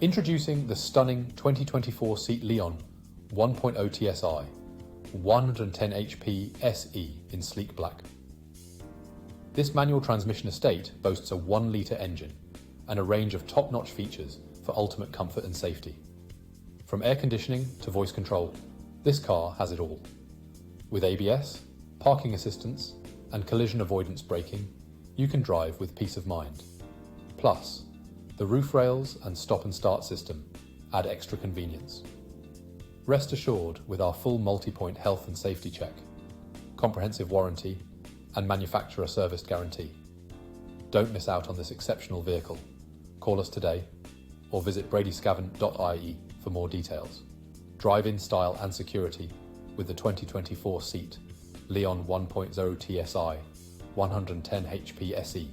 Introducing the stunning 2024 Seat Leon 1.0 TSI 110 HP SE in sleek black. This manual transmission estate boasts a 1 litre engine and a range of top-notch features for ultimate comfort and safety. From air conditioning to voice control, this car has it all. With ABS, parking assistance, and collision avoidance braking, you can drive with peace of mind. Plus, the roof rails and stop and start system add extra convenience. Rest assured with our full multi-point health and safety check, comprehensive warranty, and manufacturer service guarantee. Don't miss out on this exceptional vehicle. Call us today or visit bradyscavan.ie for more details. Drive in style and security with the 2024 Seat Leon 1.0 TSI 110 HP SE.